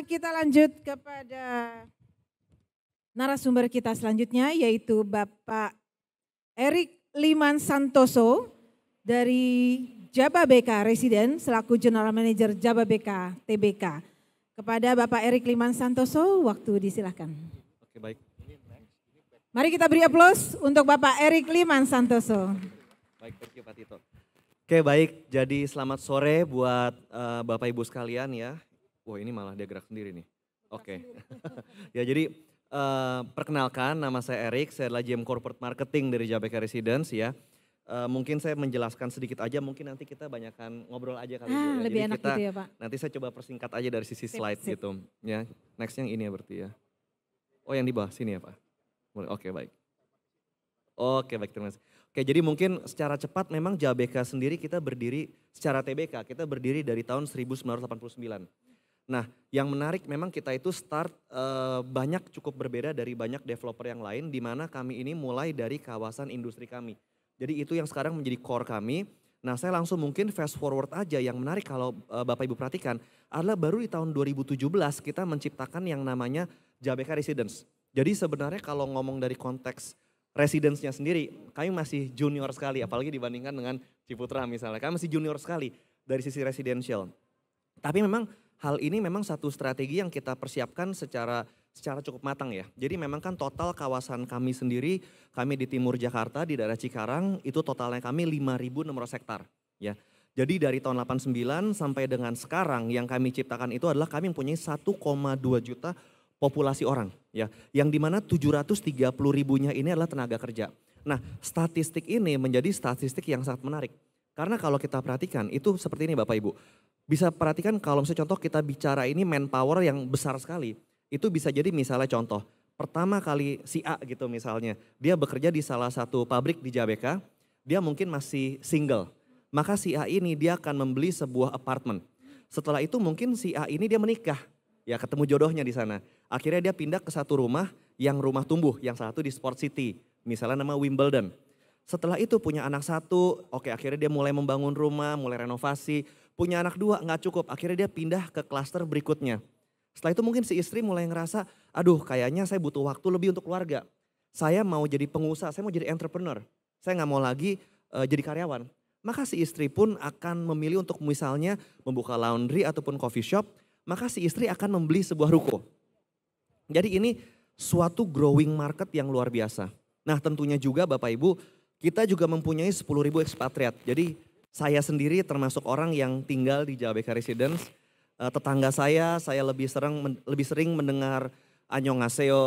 Kita lanjut kepada narasumber kita selanjutnya yaitu Bapak Erik Liman Santoso dari Jababeka Residen selaku General Manager Jababeka TBK. Kepada Bapak Erik Liman Santoso, waktu disilahkan. Oke, baik. Mari kita beri aplaus untuk Bapak Erik Liman Santoso. Baik, thank you Pak Tito. Oke, baik. Jadi selamat sore buat Bapak Ibu sekalian ya. Wah, ini malah dia gerak sendiri nih. Oke. Ya, jadi perkenalkan, nama saya Erik, saya adalah GM Corporate Marketing dari Jababeka Residence ya. Mungkin saya menjelaskan sedikit aja, mungkin nanti kita banyakkan ngobrol aja kali ya. Lebih Jadi enak kita, gitu ya Pak. nanti saya coba persingkat aja dari sisi slide Sip. gitu ya. Next yang ini ya berarti ya. Oh, yang di bawah sini ya Pak. Oke, baik. Oke, baik, terima kasih. Oke, jadi mungkin secara cepat memang Jababeka sendiri kita berdiri secara TBK, kita berdiri dari tahun 1989. Nah, yang menarik memang kita itu start banyak cukup berbeda dari banyak developer yang lain, di mana kami ini mulai dari kawasan industri kami. Jadi itu yang sekarang menjadi core kami. Nah, saya langsung mungkin fast forward aja, yang menarik kalau Bapak Ibu perhatikan adalah baru di tahun 2017 kita menciptakan yang namanya Jababeka Residence. Jadi sebenarnya kalau ngomong dari konteks residence-nya sendiri, kami masih junior sekali, apalagi dibandingkan dengan Ciputra misalnya. Kami masih junior sekali dari sisi residential. Tapi memang hal ini memang satu strategi yang kita persiapkan secara cukup matang ya. Jadi memang kan total kawasan kami sendiri, kami di timur Jakarta, di daerah Cikarang, itu totalnya kami 5.600 hektar ya. Jadi dari tahun 89 sampai dengan sekarang yang kami ciptakan itu adalah kami mempunyai 1,2 juta populasi orang ya, yang dimana 730 ribunya ini adalah tenaga kerja. Nah, statistik ini menjadi statistik yang sangat menarik. Karena kalau kita perhatikan itu seperti ini Bapak Ibu. Bisa perhatikan kalau misalnya contoh kita bicara ini manpower yang besar sekali. Itu bisa jadi misalnya contoh, pertama kali si A gitu misalnya, dia bekerja di salah satu pabrik di Jababeka, dia mungkin masih single. Maka si A ini dia akan membeli sebuah apartemen. Setelah itu mungkin si A ini dia menikah. Ya ketemu jodohnya di sana. Akhirnya dia pindah ke satu rumah yang rumah tumbuh, yang satu di Sport City. Misalnya nama Wimbledon. Setelah itu punya anak satu, oke akhirnya dia mulai membangun rumah, mulai renovasi. Punya anak dua nggak cukup, akhirnya dia pindah ke klaster berikutnya. Setelah itu mungkin si istri mulai ngerasa, aduh kayaknya saya butuh waktu lebih untuk keluarga. Saya mau jadi pengusaha, saya mau jadi entrepreneur. Saya nggak mau lagi jadi karyawan. Maka si istri pun akan memilih untuk misalnya membuka laundry ataupun coffee shop. Maka si istri akan membeli sebuah ruko. Jadi ini suatu growing market yang luar biasa. Nah tentunya juga Bapak Ibu, kita juga mempunyai 10.000 ekspatriat. Jadi saya sendiri termasuk orang yang tinggal di Jababeka Residence. Tetangga saya lebih sering mendengar annyeonghaseyo,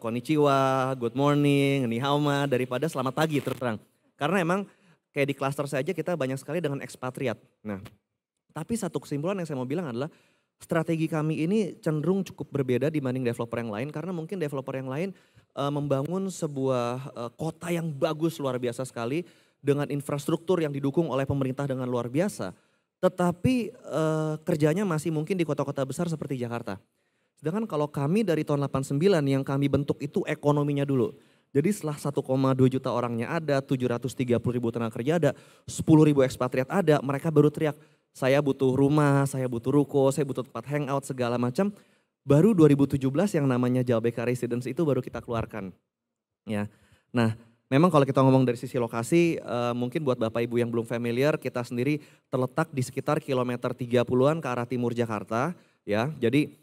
konnichiwa, good morning, ni hao ma daripada selamat pagi terus. Karena emang kayak di klaster saja kita banyak sekali dengan ekspatriat. Nah, tapi satu kesimpulan yang saya mau bilang adalah strategi kami ini cenderung cukup berbeda dibanding developer yang lain karena mungkin developer yang lain membangun sebuah kota yang bagus luar biasa sekali dengan infrastruktur yang didukung oleh pemerintah dengan luar biasa. Tetapi kerjanya masih mungkin di kota-kota besar seperti Jakarta. Sedangkan kalau kami dari tahun 89 yang kami bentuk itu ekonominya dulu. Jadi setelah 1,2 juta orangnya ada, 730 ribu tenaga kerja ada, 10 ribu ekspatriat ada, mereka baru teriak, saya butuh rumah, saya butuh ruko, saya butuh tempat hangout segala macam. Baru 2017 yang namanya Jababeka Residence itu baru kita keluarkan. Ya. Nah, memang kalau kita ngomong dari sisi lokasi, mungkin buat Bapak Ibu yang belum familiar, kita sendiri terletak di sekitar kilometer 30-an ke arah timur Jakarta. Ya, jadi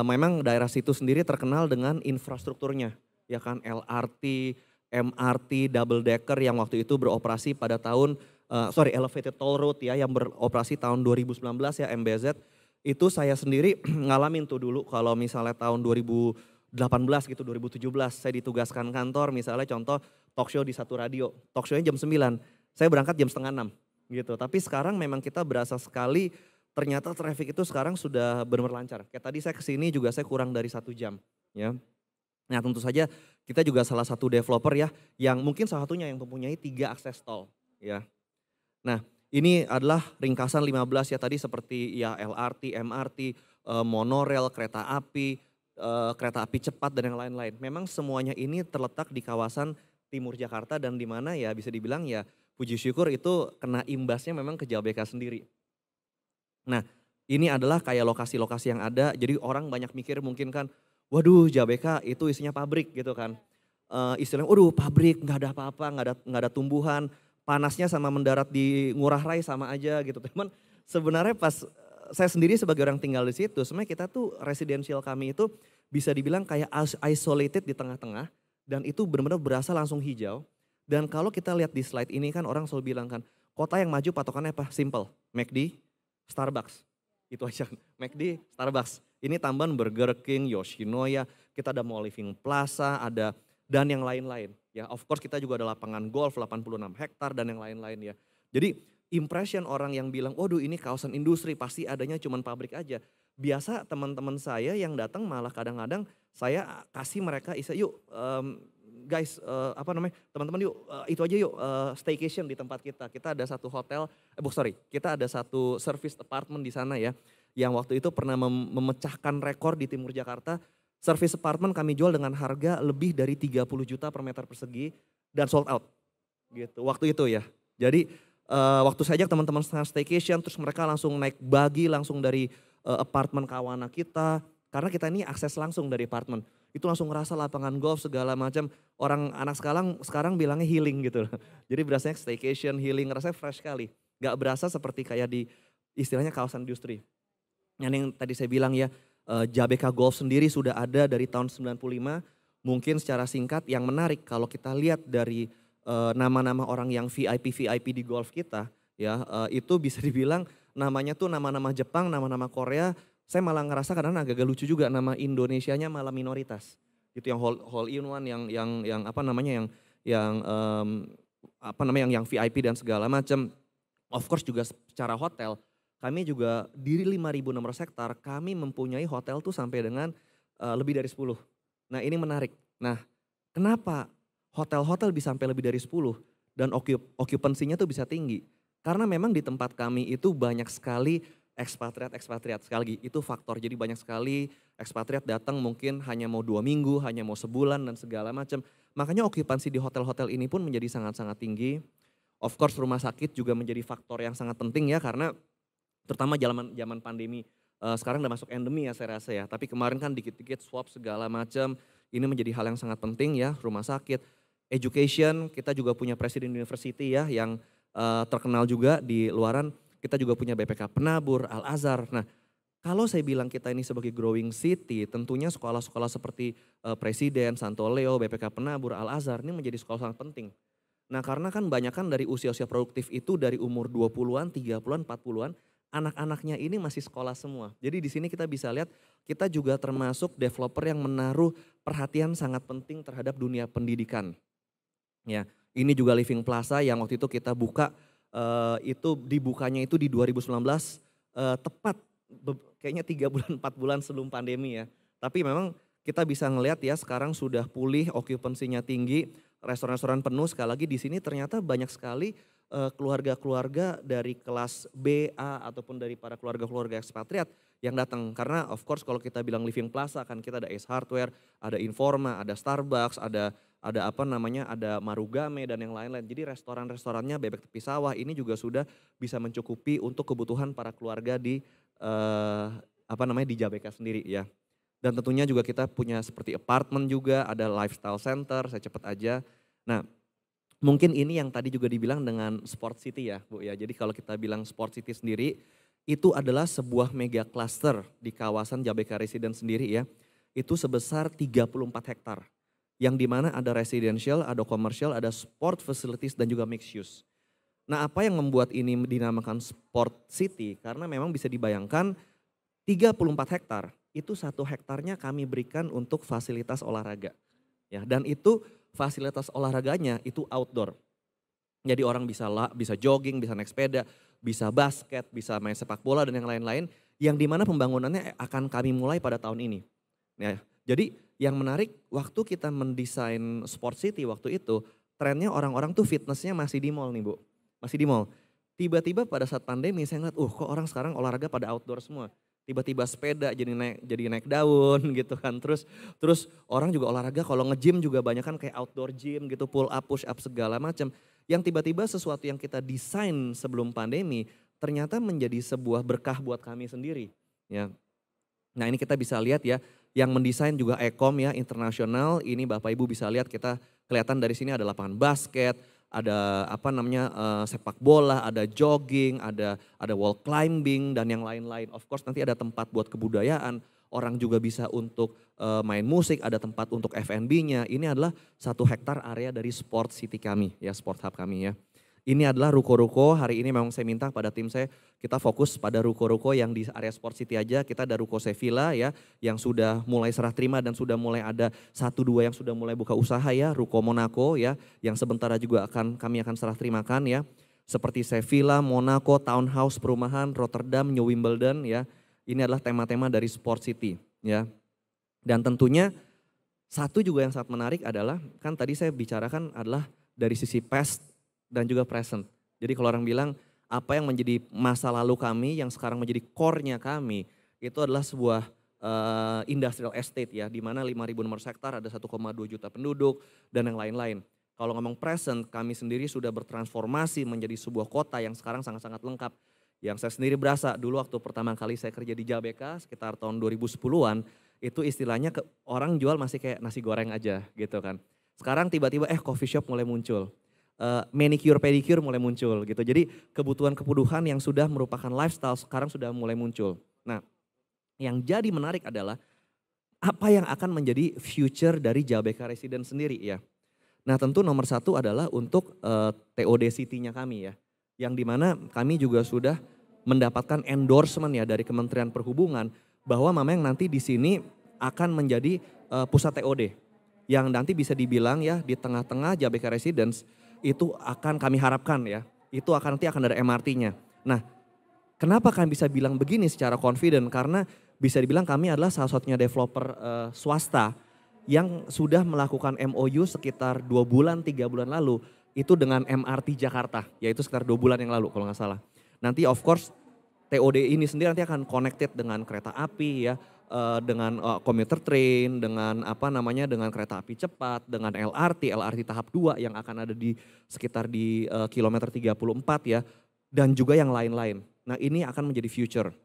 memang daerah situ sendiri terkenal dengan infrastrukturnya. Ya kan, LRT, MRT, double decker yang waktu itu beroperasi pada tahun, elevated toll road ya yang beroperasi tahun 2019 ya MBZ. Itu saya sendiri ngalamin tuh dulu kalau misalnya tahun 2018 gitu, 2017 saya ditugaskan kantor misalnya contoh talk show di satu radio, talk show-nya jam 9, saya berangkat jam setengah 6 gitu. Tapi sekarang memang kita berasa sekali ternyata traffic itu sekarang sudah benar-benar lancar. Kayak tadi saya kesini juga saya kurang dari 1 jam ya. Nah tentu saja kita juga salah satu developer ya yang mungkin salah satunya yang mempunyai 3 akses tol ya. Nah ini adalah ringkasan 15 ya tadi seperti ya LRT, MRT, monorail, kereta api cepat dan yang lain-lain. Memang semuanya ini terletak di kawasan timur Jakarta dan di mana ya bisa dibilang ya puji syukur itu kena imbasnya memang ke Jababeka sendiri. Nah Ini adalah kayak lokasi-lokasi yang ada, jadi orang banyak mikir mungkin kan, waduh Jabeka itu isinya pabrik gitu kan. Istilahnya, waduh pabrik nggak ada apa-apa, nggak ada tumbuhan, panasnya sama mendarat di Ngurah Rai sama aja gitu. Cuman sebenarnya pas saya sendiri sebagai orang tinggal di situ, sebenarnya kita tuh residential kami itu bisa dibilang kayak isolated di tengah-tengah dan itu benar-benar berasa langsung hijau. Dan kalau kita lihat di slide ini kan orang selalu bilang kan, kota yang maju patokannya apa? Simple, McD, Starbucks. Itu aja, McD, Starbucks. Ini tambahan Burger King, Yoshinoya, kita ada Mall Living Plaza, ada dan yang lain-lain. Ya, of course kita juga ada lapangan golf 86 hektar dan yang lain-lain ya. Jadi impression orang yang bilang, waduh ini kawasan industri pasti adanya cuman pabrik aja. Biasa teman-teman saya yang datang malah kadang-kadang saya kasih mereka yuk guys teman-teman yuk itu aja yuk staycation di tempat kita. Kita ada satu hotel, kita ada satu service apartment di sana ya. Yang waktu itu pernah memecahkan rekor di Timur Jakarta. Service apartment kami jual dengan harga lebih dari 30 juta per meter persegi dan sold out. Gitu waktu itu ya. Jadi waktu saya ajak teman-teman staycation terus mereka langsung naik buggy langsung dari apartemen kawana kita. Karena kita ini akses langsung dari apartemen. Itu langsung ngerasa lapangan golf segala macam. Orang anak sekarang bilangnya healing gitu. Jadi berasanya staycation, healing, rasanya fresh sekali. Gak berasa seperti kayak di istilahnya kawasan industri. Yang tadi saya bilang ya, Jabeka Golf sendiri sudah ada dari tahun 95. Mungkin secara singkat yang menarik kalau kita lihat dari nama-nama orang yang VIP di golf kita. Ya, itu bisa dibilang namanya tuh nama-nama Jepang, nama-nama Korea. Saya malah ngerasa kadang agak lucu juga nama Indonesianya malah minoritas. Itu yang hole in one yang yang VIP dan segala macam. Of course juga secara hotel, kami juga di 5.600 hektar kami mempunyai hotel tuh sampai dengan lebih dari 10. Nah, ini menarik. Nah, kenapa hotel-hotel bisa sampai lebih dari 10 dan okupansinya tuh bisa tinggi? Karena memang di tempat kami itu banyak sekali ekspatriat sekali lagi itu faktor. Jadi banyak sekali ekspatriat datang mungkin hanya mau 2 minggu, hanya mau sebulan dan segala macam. Makanya okupansi di hotel-hotel ini pun menjadi sangat-sangat tinggi. Of course rumah sakit juga menjadi faktor yang sangat penting ya karena terutama zaman pandemi. Sekarang udah masuk endemi ya saya rasa ya. Tapi kemarin kan dikit-dikit swab segala macam. Ini menjadi hal yang sangat penting ya rumah sakit. Education kita juga punya Presiden University ya yang terkenal juga di luaran. Kita juga punya BPK Penabur, Al-Azhar. Nah, kalau saya bilang kita ini sebagai growing city, tentunya sekolah-sekolah seperti Presiden, Santo Leo, BPK Penabur, Al-Azhar ini menjadi sekolah sangat penting. Nah, karena kan banyak kan dari usia-usia produktif itu dari umur 20-an, 30-an, 40-an, anak-anaknya ini masih sekolah semua. Jadi di sini kita bisa lihat kita juga termasuk developer yang menaruh perhatian sangat penting terhadap dunia pendidikan. Ya, ini juga Living Plaza yang waktu itu kita buka itu dibukanya itu di 2019 tepat kayaknya 3 bulan 4 bulan sebelum pandemi ya. Tapi memang kita bisa ngelihat ya sekarang sudah pulih, okupansinya tinggi, restoran-restoran penuh. Sekali lagi di sini ternyata banyak sekali keluarga-keluarga dari kelas B, A ataupun dari para keluarga-keluarga ekspatriat yang datang. Karena of course kalau kita bilang Living Plaza kan kita ada Ace Hardware, ada Informa, ada Starbucks, ada ada Marugame dan yang lain-lain. Jadi restoran-restorannya Bebek Tepi Sawah ini juga sudah bisa mencukupi untuk kebutuhan para keluarga di di Jabeka sendiri ya. Dan tentunya juga kita punya seperti apartemen juga, ada lifestyle center, saya cepet aja. Nah, mungkin ini yang tadi juga dibilang dengan Sport City ya Bu ya. Jadi kalau kita bilang Sport City sendiri itu adalah sebuah mega cluster di kawasan Jabeka Residence sendiri ya. Itu sebesar 34 hektar. Yang dimana ada residential, ada commercial, ada sport facilities dan juga mixed use. Nah apa yang membuat ini dinamakan Sport City? Karena memang bisa dibayangkan 34 hektar, itu 1 hektarnya kami berikan untuk fasilitas olahraga. Ya, dan itu fasilitas olahraganya itu outdoor. Jadi orang bisa jogging, bisa naik sepeda, bisa basket, bisa main sepak bola dan yang lain-lain. Yang dimana pembangunannya akan kami mulai pada tahun ini. Ya, jadi yang menarik waktu kita mendesain Sport City waktu itu, trennya orang-orang tuh fitnessnya masih di mall nih Bu. Masih di mall. Tiba-tiba pada saat pandemi saya ngeliat, kok orang sekarang olahraga pada outdoor semua. Tiba-tiba sepeda jadi naik daun gitu kan. Terus orang juga olahraga kalau nge-gym juga banyak kan kayak outdoor gym gitu, pull up, push up segala macam. Yang tiba-tiba sesuatu yang kita desain sebelum pandemi ternyata menjadi sebuah berkah buat kami sendiri ya. Nah ini kita bisa lihat ya, yang mendesain juga Ekom ya, internasional. Ini Bapak Ibu bisa lihat, kita kelihatan dari sini ada lapangan basket, ada apa namanya sepak bola, ada jogging, ada wall climbing dan yang lain-lain. Of course nanti ada tempat buat kebudayaan, orang juga bisa untuk main musik, ada tempat untuk F&B-nya. Ini adalah 1 hektar area dari Sport City kami ya, Sport Hub kami ya. Ini adalah ruko-ruko, hari ini memang saya minta pada tim saya, kita fokus pada ruko-ruko yang di area Sport City aja. Kita ada ruko Sevilla ya, yang sudah mulai serah terima dan sudah mulai ada 1-2 yang sudah mulai buka usaha ya. Ruko Monaco ya, yang sebentar juga kami akan serah terimakan ya. Seperti Sevilla, Monaco, Townhouse, perumahan, Rotterdam, New Wimbledon ya. Ini adalah tema-tema dari Sport City ya. Dan tentunya satu juga yang sangat menarik adalah, kan tadi saya bicarakan adalah dari sisi past dan juga present. Jadi kalau orang bilang apa yang menjadi masa lalu kami yang sekarang menjadi core-nya kami, itu adalah sebuah industrial estate ya, di mana 5.000 nomor hektar, ada 1,2 juta penduduk dan yang lain-lain. Kalau ngomong present, kami sendiri sudah bertransformasi menjadi sebuah kota yang sekarang sangat-sangat lengkap. Yang saya sendiri berasa dulu waktu pertama kali saya kerja di Jabeka sekitar tahun 2010-an, itu istilahnya orang jual masih kayak nasi goreng aja gitu kan. Sekarang tiba-tiba coffee shop mulai muncul. Manicure pedicure mulai muncul gitu. Jadi kebutuhan yang sudah merupakan lifestyle sekarang sudah mulai muncul. Nah, yang jadi menarik adalah apa yang akan menjadi future dari Jabeka Residence sendiri ya. Nah, tentu nomor 1 adalah untuk TOD City-nya kami ya. Yang dimana kami juga sudah mendapatkan endorsement ya dari Kementerian Perhubungan bahwa memang nanti di sini akan menjadi pusat TOD. Yang nanti bisa dibilang ya di tengah-tengah Jabeka Residence itu akan kami harapkan ya, itu nanti akan ada MRT-nya. Nah, kenapa kami bisa bilang begini secara confident? Karena bisa dibilang kami adalah salah satunya developer swasta yang sudah melakukan MOU sekitar 2 bulan, 3 bulan lalu, itu dengan MRT Jakarta, yaitu sekitar 2 bulan yang lalu kalau nggak salah. Nanti of course TOD ini sendiri nanti akan connected dengan kereta api ya, dengan commuter train, dengan dengan kereta api cepat, dengan LRT tahap 2 yang akan ada di sekitar di kilometer 34 ya, dan juga yang lain-lain. Nah ini akan menjadi future.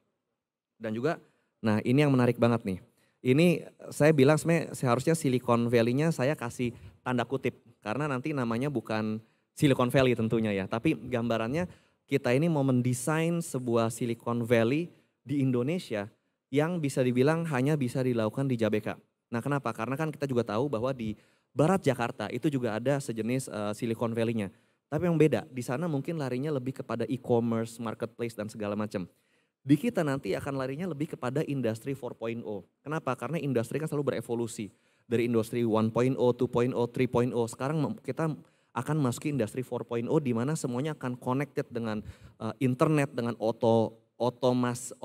Dan juga, nah ini yang menarik banget nih. Ini saya bilang sebenarnya seharusnya Silicon Valley-nya saya kasih tanda kutip, karena nanti namanya bukan Silicon Valley tentunya ya, tapi gambarannya kita ini mau mendesain sebuah Silicon Valley di Indonesia yang bisa dibilang hanya bisa dilakukan di Jabeka. Nah kenapa? Karena kan kita juga tahu bahwa di barat Jakarta itu juga ada sejenis Silicon Valley-nya. Tapi yang beda, di sana mungkin larinya lebih kepada e-commerce, marketplace dan segala macam. Di kita nanti akan larinya lebih kepada industri 4.0. Kenapa? Karena industri kan selalu berevolusi. Dari industri 1.0, 2.0, 3.0. Sekarang kita akan masuki industri 4.0 di mana semuanya akan connected dengan internet, dengan otomasi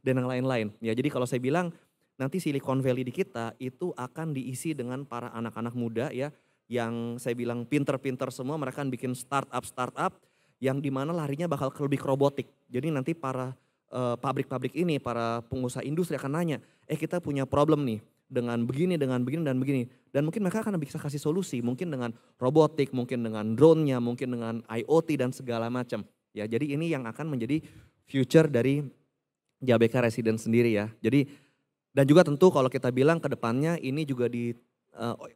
dan yang lain-lain. Ya, jadi kalau saya bilang nanti Silicon Valley di kita itu akan diisi dengan para anak-anak muda ya, yang saya bilang pinter-pinter semua, mereka akan bikin startup yang dimana larinya bakal lebih ke robotik. Jadi nanti para pabrik-pabrik ini, para pengusaha industri akan nanya, kita punya problem nih dengan begini, dan begini. Dan mungkin mereka akan bisa kasih solusi, mungkin dengan robotik, mungkin dengan drone-nya, mungkin dengan IoT dan segala macam. Ya, jadi ini yang akan menjadi future dari Jabeka Residence sendiri ya. Jadi dan juga tentu kalau kita bilang ke depannya ini juga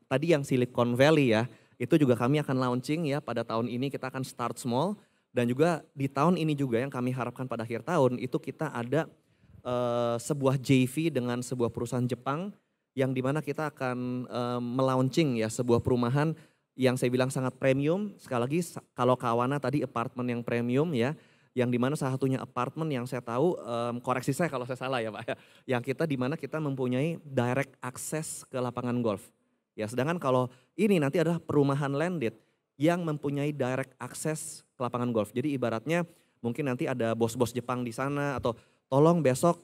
tadi yang Silicon Valley ya, itu juga kami akan launching ya pada tahun ini, kita akan start small dan juga di tahun ini juga yang kami harapkan pada akhir tahun itu kita ada sebuah JV dengan sebuah perusahaan Jepang yang dimana kita akan melaunching ya sebuah perumahan yang saya bilang sangat premium. Sekali lagi kalau Kawana tadi apartemen yang premium ya, yang dimana salah satunya apartemen yang saya tahu, koreksi saya kalau saya salah ya Pak ya, yang kita dimana kita mempunyai direct access ke lapangan golf. Ya, sedangkan kalau ini nanti adalah perumahan landed yang mempunyai direct access ke lapangan golf. Jadi ibaratnya mungkin nanti ada bos-bos Jepang di sana atau tolong besok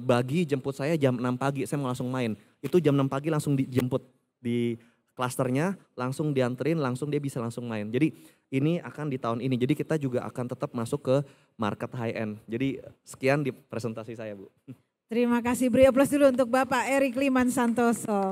bagi jemput saya jam 6 pagi, saya mau langsung main. Itu jam 6 pagi langsung dijemput di klasternya, langsung dianterin, langsung dia bisa langsung main. Jadi ini akan di tahun ini, jadi kita juga akan tetap masuk ke market high end. Jadi sekian di presentasi saya Bu. Terima kasih, beri aplaus dulu untuk Bapak Erik Liman Santoso.